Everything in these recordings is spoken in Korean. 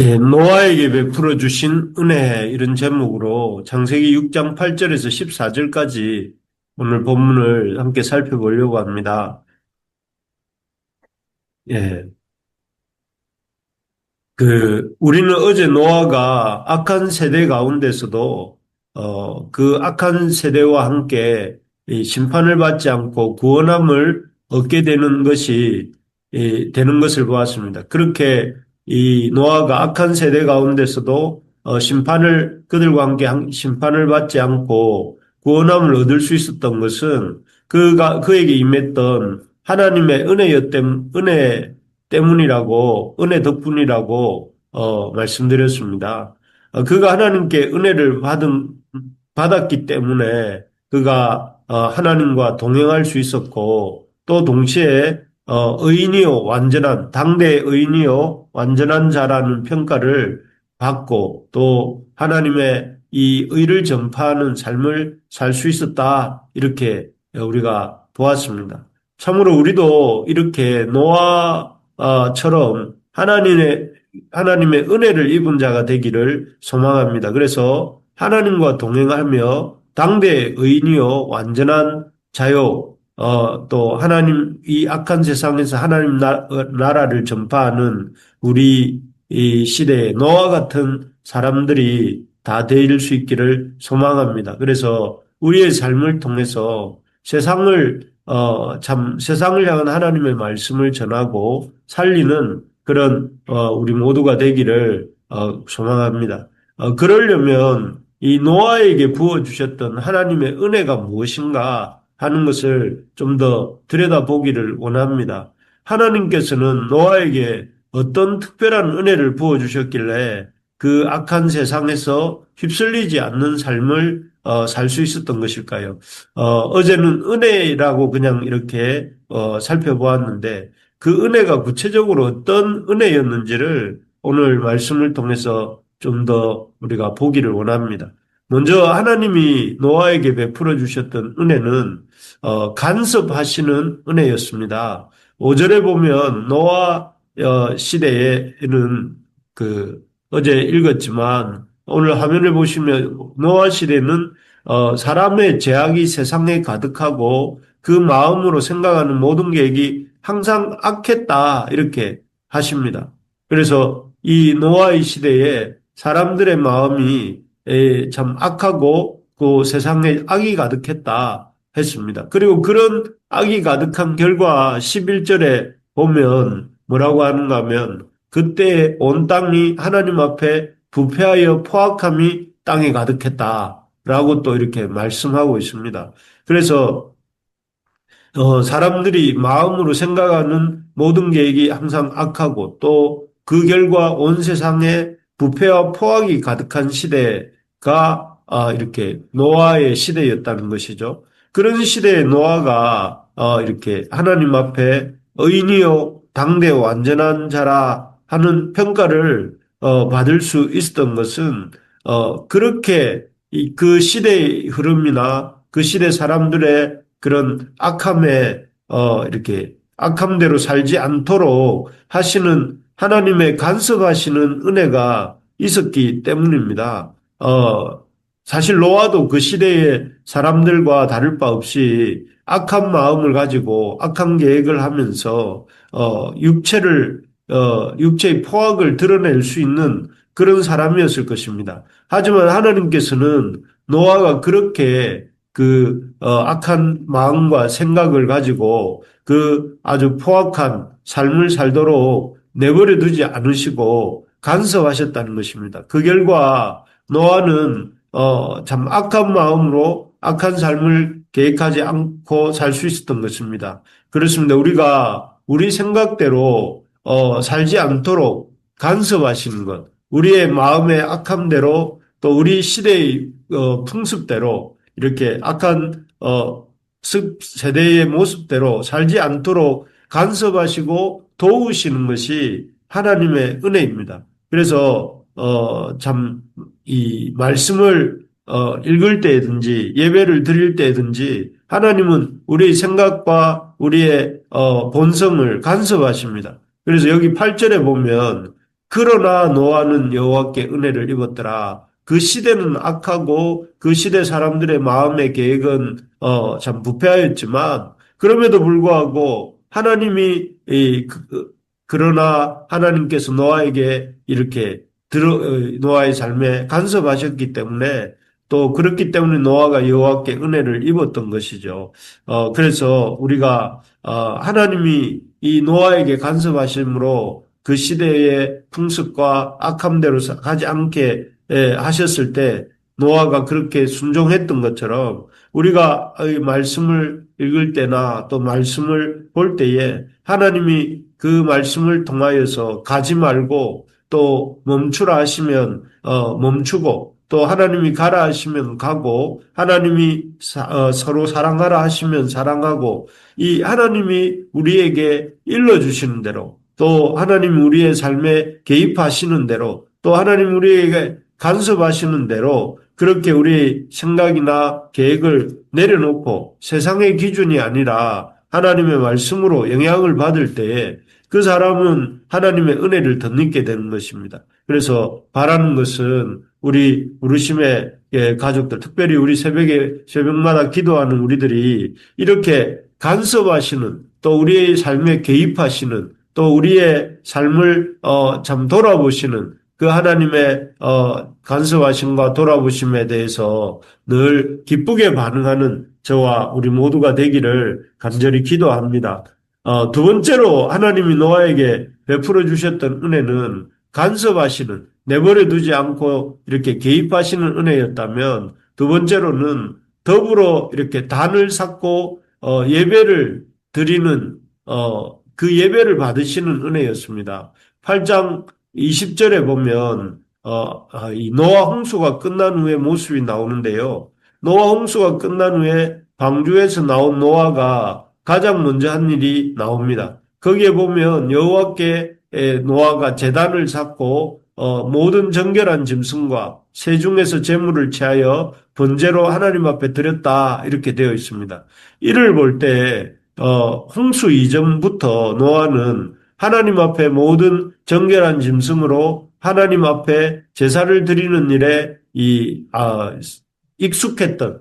네, 노아에게 베풀어 주신 은혜 이런 제목으로 창세기 6장 8절에서 14절까지 오늘 본문을 함께 살펴보려고 합니다. 예, 우리는 어제 노아가 악한 세대 가운데서도 그 악한 세대와 함께 이 심판을 받지 않고 구원함을 얻게 되는 것이 되는 것을 보았습니다. 그렇게 이 노아가 악한 세대 가운데서도 심판을 그들과 함께 심판을 받지 않고 구원함을 얻을 수 있었던 것은 그가 그에게 임했던 하나님의 은혜 때문이라고, 은혜 덕분이라고, 말씀드렸습니다. 그가 하나님께 받았기 때문에 그가, 하나님과 동행할 수 있었고, 또 동시에, 당대 의인이요, 완전한 자라는 평가를 받고, 또 하나님의 이 의를 전파하는 삶을 살 수 있었다. 이렇게 우리가 보았습니다. 참으로 우리도 이렇게 노아처럼 하나님의 은혜를 입은 자가 되기를 소망합니다. 그래서 하나님과 동행하며 당대 의인이요 완전한 자요 또 하나님 이 악한 세상에서 하나님 나라를 전파하는 우리 이 시대에 노아 같은 사람들이 다 되릴 수 있기를 소망합니다. 그래서 우리의 삶을 통해서 세상을 향한 하나님의 말씀을 전하고 살리는 그런, 우리 모두가 되기를, 소망합니다. 그러려면 이 노아에게 부어주셨던 하나님의 은혜가 무엇인가 하는 것을 좀 더 들여다보기를 원합니다. 하나님께서는 노아에게 어떤 특별한 은혜를 부어주셨길래 그 악한 세상에서 휩쓸리지 않는 삶을 살 수 있었던 것일까요? 어제는 은혜라고 그냥 이렇게 살펴보았는데 그 은혜가 구체적으로 어떤 은혜였는지를 오늘 말씀을 통해서 좀 더 우리가 보기를 원합니다. 먼저 하나님이 노아에게 베풀어 주셨던 은혜는 간섭하시는 은혜였습니다. 5절에 보면 노아 시대에는 어제 읽었지만 오늘 화면을 보시면 노아 시대는 사람의 죄악이 세상에 가득하고 그 마음으로 생각하는 모든 계획이 항상 악했다 이렇게 하십니다. 그래서 이 노아의 시대에 사람들의 마음이 참 악하고 그 세상에 악이 가득했다 했습니다. 그리고 그런 악이 가득한 결과 11절에 보면 뭐라고 하는가 하면 그때 온 땅이 하나님 앞에 부패하여 포악함이 땅에 가득했다라고 또 이렇게 말씀하고 있습니다. 그래서 사람들이 마음으로 생각하는 모든 계획이 항상 악하고 또 그 결과 온 세상에 부패와 포악이 가득한 시대가 이렇게 노아의 시대였다는 것이죠. 그런 시대에 노아가 이렇게 하나님 앞에 의인이요 당대 완전한 자라 하는 평가를 받을 수 있었던 것은 그렇게 그 시대의 흐름이나 그 시대 사람들의 그런 이렇게 악함대로 살지 않도록 하시는 하나님의 간섭하시는 은혜가 있었기 때문입니다. 사실 노아도 그 시대의 사람들과 다를 바 없이 악한 마음을 가지고 악한 계획을 하면서 육체의 포악을 드러낼 수 있는 그런 사람이었을 것입니다. 하지만 하나님께서는 노아가 그렇게 악한 마음과 생각을 가지고 그 아주 포악한 삶을 살도록 내버려 두지 않으시고 간섭하셨다는 것입니다. 그 결과 노아는, 참 악한 마음으로 악한 삶을 계획하지 않고 살 수 있었던 것입니다. 그렇습니다. 우리가 우리 생각대로, 살지 않도록 간섭하시는 것, 우리의 마음의 악함대로 또 우리 시대의 풍습대로 이렇게 악한 세대의 모습대로 살지 않도록 간섭하시고 도우시는 것이 하나님의 은혜입니다. 그래서 참 이 말씀을 읽을 때든지 예배를 드릴 때든지 하나님은 우리의 생각과 우리의 본성을 간섭하십니다. 그래서 여기 8절에 보면 그러나 노아는 여호와께 은혜를 입었더라. 그 시대는 악하고 그 시대 사람들의 마음의 계획은 참 부패하였지만 그럼에도 불구하고 하나님이 그러나 하나님께서 노아에게 이렇게 노아의 삶에 간섭하셨기 때문에 또 그렇기 때문에 노아가 여호와께 은혜를 입었던 것이죠. 그래서 우리가 하나님이 이 노아에게 간섭하심으로 그 시대의 풍습과 악함대로 가지 않게 하셨을 때 노아가 그렇게 순종했던 것처럼 우리가 이 말씀을 읽을 때나 또 말씀을 볼 때에 하나님이 그 말씀을 통하여서 가지 말고 또 멈추라 하시면 멈추고 또 하나님이 가라 하시면 가고 하나님이 서로 사랑하라 하시면 사랑하고 이 하나님이 우리에게 일러주시는 대로 또 하나님 우리의 삶에 개입하시는 대로 또 하나님 우리에게 간섭하시는 대로 그렇게 우리 생각이나 계획을 내려놓고 세상의 기준이 아니라 하나님의 말씀으로 영향을 받을 때에 그 사람은 하나님의 은혜를 덧입게 되는 것입니다. 그래서 바라는 것은 우리 부르심의 가족들, 특별히 우리 새벽마다 기도하는 우리들이 이렇게 간섭하시는 또 우리의 삶에 개입하시는 또 우리의 삶을 참 돌아보시는 그 하나님의 간섭하심과 돌아보심에 대해서 늘 기쁘게 반응하는 저와 우리 모두가 되기를 간절히 기도합니다. 두 번째로 하나님이 노아에게 베풀어 주셨던 은혜는 간섭하시는 내버려 두지 않고 이렇게 개입하시는 은혜였다면 두 번째로는 더불어 이렇게 단을 쌓고 예배를 드리는 그 예배를 받으시는 은혜였습니다. 8장 20절에 보면 이 노아 홍수가 끝난 후의 모습이 나오는데요. 노아 홍수가 끝난 후에 방주에서 나온 노아가 가장 먼저 한 일이 나옵니다. 거기에 보면 여호와께 노아가 제단을 쌓고 모든 정결한 짐승과 새 중에서 제물을 취하여 번제로 하나님 앞에 드렸다 이렇게 되어 있습니다. 이를 볼 때 홍수 이전부터 노아는 하나님 앞에 모든 정결한 짐승으로 하나님 앞에 제사를 드리는 일에 익숙했던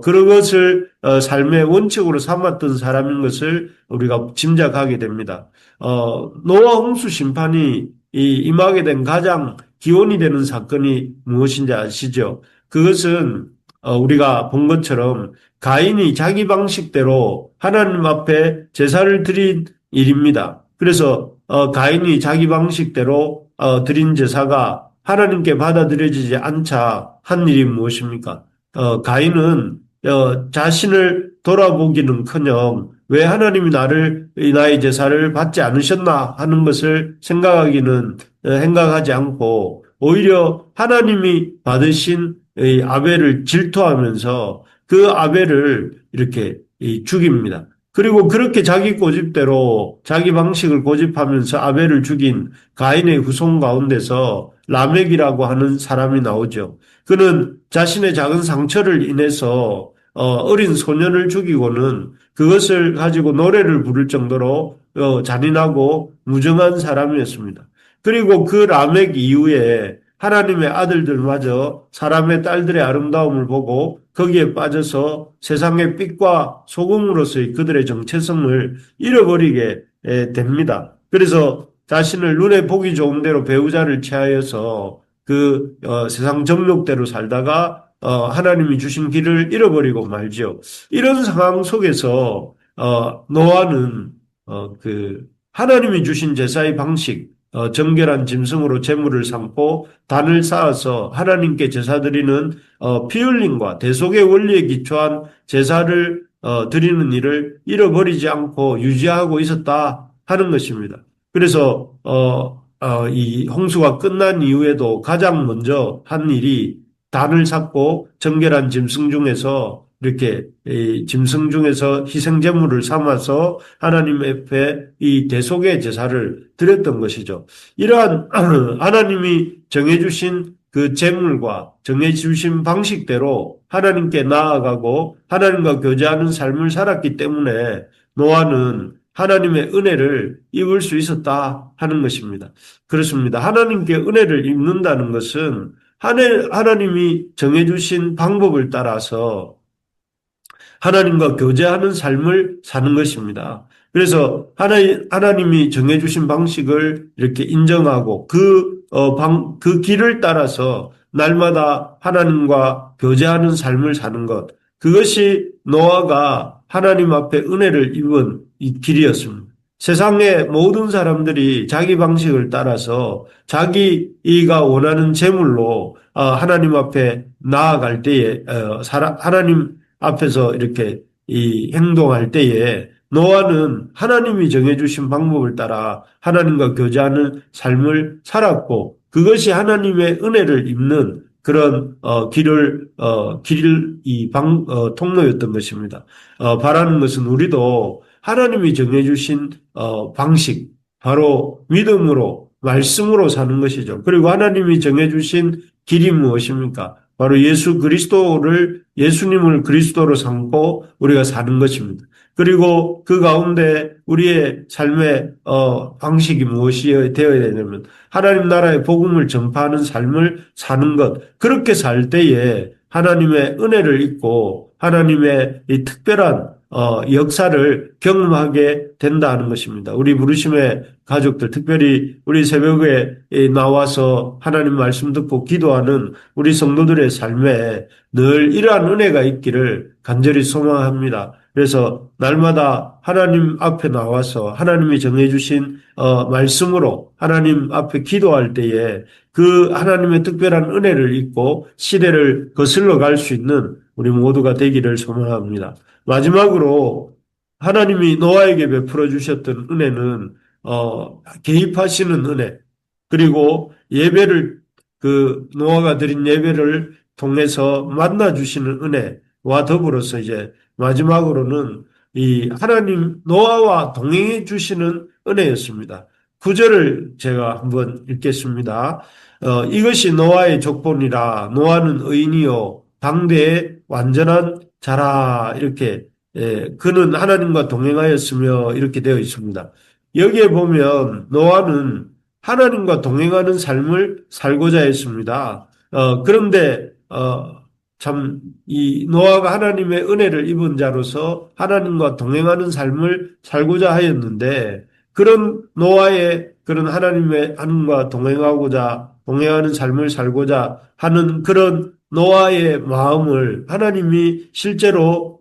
그런 것을 삶의 원칙으로 삼았던 사람인 것을 우리가 짐작하게 됩니다. 노아 홍수 심판이 임하게 된 가장 기원이 되는 사건이 무엇인지 아시죠? 그것은 우리가 본 것처럼 가인이 자기 방식대로 하나님 앞에 제사를 드린 일입니다. 그래서 가인이 자기 방식대로 드린 제사가 하나님께 받아들여지지 않자 한 일이 무엇입니까? 가인은 자신을 돌아보기는커녕 왜 하나님이 나의 제사를 받지 않으셨나 하는 것을 생각하지 않고 오히려 하나님이 받으신 이 아벨을 질투하면서 그 아벨을 이렇게 죽입니다. 그리고 그렇게 자기 고집대로 자기 방식을 고집하면서 아벨을 죽인 가인의 후손 가운데서 라멕이라고 하는 사람이 나오죠. 그는 자신의 작은 상처를 인해서 어린 소년을 죽이고는 그것을 가지고 노래를 부를 정도로 잔인하고 무정한 사람이었습니다. 그리고 그 라멕 이후에 하나님의 아들들마저 사람의 딸들의 아름다움을 보고 거기에 빠져서 세상의 빛과 소금으로서의 그들의 정체성을 잃어버리게 됩니다. 그래서 자신을 눈에 보기 좋은 대로 배우자를 취하여서 그 세상 정욕대로 살다가 하나님이 주신 길을 잃어버리고 말지요. 이런 상황 속에서 노아는 그 하나님이 주신 제사의 방식, 정결한 짐승으로 제물을 삼고 단을 쌓아서 하나님께 제사 드리는 피 흘림과 대속의 원리에 기초한 제사를 드리는 일을 잃어버리지 않고 유지하고 있었다 하는 것입니다. 그래서 이 홍수가 끝난 이후에도 가장 먼저 한 일이 단을 쌓고 정결한 짐승 중에서 이렇게 이 짐승 중에서 희생 제물을 삼아서 하나님 앞에 이 대속의 제사를 드렸던 것이죠. 이러한 하나님이 정해주신 그 제물과 정해주신 방식대로 하나님께 나아가고 하나님과 교제하는 삶을 살았기 때문에 노아는 하나님의 은혜를 입을 수 있었다 하는 것입니다. 그렇습니다. 하나님께 은혜를 입는다는 것은 하나님이 정해주신 방법을 따라서 하나님과 교제하는 삶을 사는 것입니다. 그래서 하나님이 정해주신 방식을 이렇게 인정하고 그 길을 따라서 날마다 하나님과 교제하는 삶을 사는 것. 그것이 노아가 하나님 앞에 은혜를 입은 이 길이었습니다. 세상의 모든 사람들이 자기 방식을 따라서 자기가 원하는 제물로 하나님 앞에 나아갈 때에 하나님 앞에서 이렇게 이 행동할 때에 노아는 하나님이 정해주신 방법을 따라 하나님과 교제하는 삶을 살았고 그것이 하나님의 은혜를 입는 그런 통로였던 것입니다. 바라는 것은 우리도 하나님이 정해주신 방식, 바로 믿음으로 말씀으로 사는 것이죠. 그리고 하나님이 정해주신 길이 무엇입니까? 바로 예수님을 그리스도로 삼고 우리가 사는 것입니다. 그리고 그 가운데 우리의 삶의 방식이 무엇이 되어야 되냐면 하나님 나라의 복음을 전파하는 삶을 사는 것. 그렇게 살 때에 하나님의 은혜를 입고 하나님의 이 특별한 역사를 경험하게 된다는 것입니다. 우리 부르심의 가족들, 특별히 우리 새벽에 나와서 하나님 말씀 듣고 기도하는 우리 성도들의 삶에 늘 이러한 은혜가 있기를 간절히 소망합니다. 그래서 날마다 하나님 앞에 나와서 하나님이 정해주신 말씀으로 하나님 앞에 기도할 때에 그 하나님의 특별한 은혜를 입고 시대를 거슬러 갈 수 있는 우리 모두가 되기를 소망합니다. 마지막으로 하나님이 노아에게 베풀어 주셨던 은혜는 개입하시는 은혜 그리고 노아가 드린 예배를 통해서 만나 주시는 은혜와 더불어서 이제 마지막으로는 이 하나님 노아와 동행해 주시는 은혜였습니다. 9절을 제가 한번 읽겠습니다. 이것이 노아의 족본이라 노아는 의인이요 당대의 완전한 자라 이렇게 그는 하나님과 동행하였으며 이렇게 되어 있습니다. 여기에 보면 노아는 하나님과 동행하는 삶을 살고자 했습니다. 그런데 참 이 노아가 하나님의 은혜를 입은 자로서 하나님과 동행하는 삶을 살고자 하였는데 그런 노아의 그런 하나님과 동행하는 삶을 살고자 하는 그런 노아의 마음을 하나님이 실제로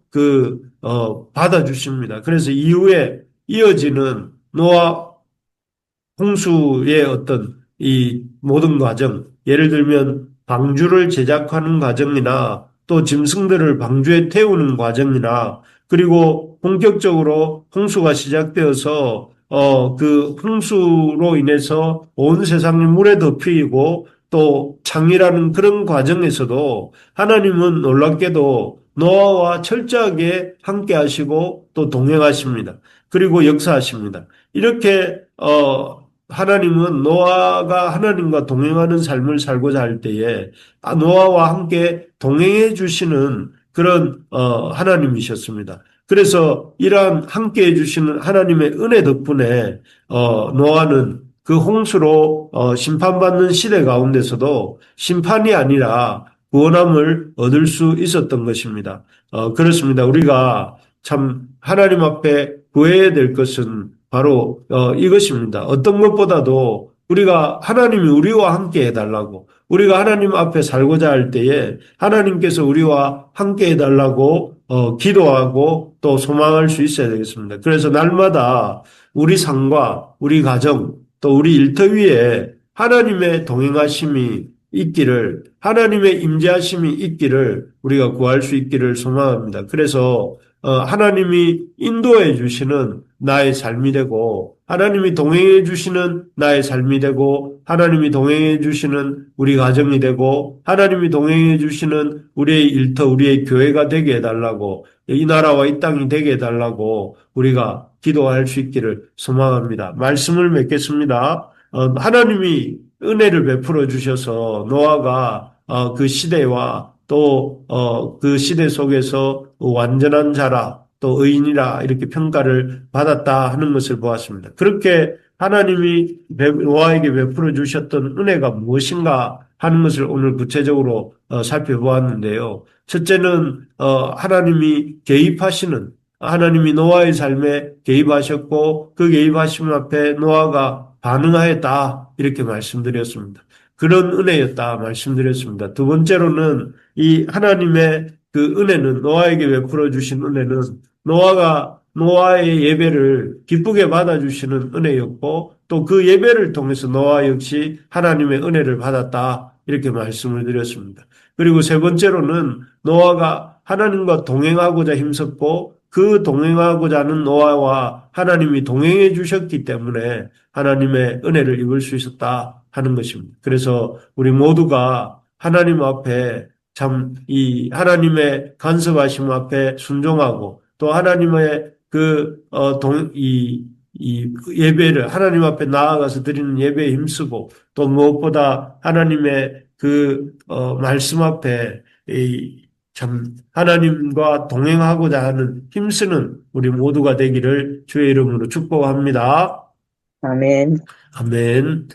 받아주십니다. 그래서 이후에 이어지는 노아 홍수의 어떤 이 모든 과정, 예를 들면 방주를 제작하는 과정이나 또 짐승들을 방주에 태우는 과정이나 그리고 본격적으로 홍수가 시작되어서 그 홍수로 인해서 온 세상이 물에 덮이고 또 창이라는 그런 과정에서도 하나님은 놀랍게도 노아와 철저하게 함께 하시고 또 동행하십니다. 그리고 역사하십니다. 이렇게 하나님은 노아가 하나님과 동행하는 삶을 살고자 할 때에 노아와 함께 동행해 주시는 그런 하나님이셨습니다. 그래서 이러한 함께 해주시는 하나님의 은혜 덕분에 노아는 그 홍수로 심판받는 시대 가운데서도 심판이 아니라 구원함을 얻을 수 있었던 것입니다. 그렇습니다. 우리가 참 하나님 앞에 구해야 될 것은 바로 이것입니다. 어떤 것보다도 우리가 하나님이 우리와 함께 해달라고 우리가 하나님 앞에 살고자 할 때에 하나님께서 우리와 함께 해달라고 기도하고 또 소망할 수 있어야 되겠습니다. 그래서 날마다 우리 삶과 우리 가정 또 우리 일터 위에 하나님의 동행하심이 있기를 하나님의 임재하심이 있기를 우리가 구할 수 있기를 소망합니다. 그래서 하나님이 인도해 주시는 나의 삶이 되고 하나님이 동행해 주시는 나의 삶이 되고 하나님이 동행해 주시는 우리 가정이 되고 하나님이 동행해 주시는 우리의 일터 우리의 교회가 되게 해달라고 이 나라와 이 땅이 되게 해달라고 우리가 기도할 수 있기를 소망합니다. 말씀을 맺겠습니다. 하나님이 은혜를 베풀어 주셔서 노아가 그 시대와 또 그 시대 속에서 완전한 자라 또 의인이라 이렇게 평가를 받았다 하는 것을 보았습니다. 그렇게 하나님이 노아에게 베풀어 주셨던 은혜가 무엇인가 하는 것을 오늘 구체적으로 살펴보았는데요. 첫째는 하나님이 개입하시는 하나님이 노아의 삶에 개입하셨고 그 개입하심 앞에 노아가 반응하였다 이렇게 말씀드렸습니다. 그런 은혜였다 말씀드렸습니다. 두 번째로는 이 하나님의 그 은혜는 노아에게 베풀어 주신 은혜는 노아가 노아의 예배를 기쁘게 받아주시는 은혜였고 또 그 예배를 통해서 노아 역시 하나님의 은혜를 받았다 이렇게 말씀을 드렸습니다. 그리고 세 번째로는 노아가 하나님과 동행하고자 힘썼고 그 동행하고자 하는 노아와 하나님이 동행해 주셨기 때문에 하나님의 은혜를 입을 수 있었다 하는 것입니다. 그래서 우리 모두가 하나님 앞에 참 이 하나님의 간섭하심 앞에 순종하고 또 하나님의 이 예배를 하나님 앞에 나아가서 드리는 예배에 힘쓰고 또 무엇보다 하나님의 말씀 앞에 참 하나님과 동행하고자 하는 힘쓰는 우리 모두가 되기를 주의 이름으로 축복합니다. 아멘. 아멘.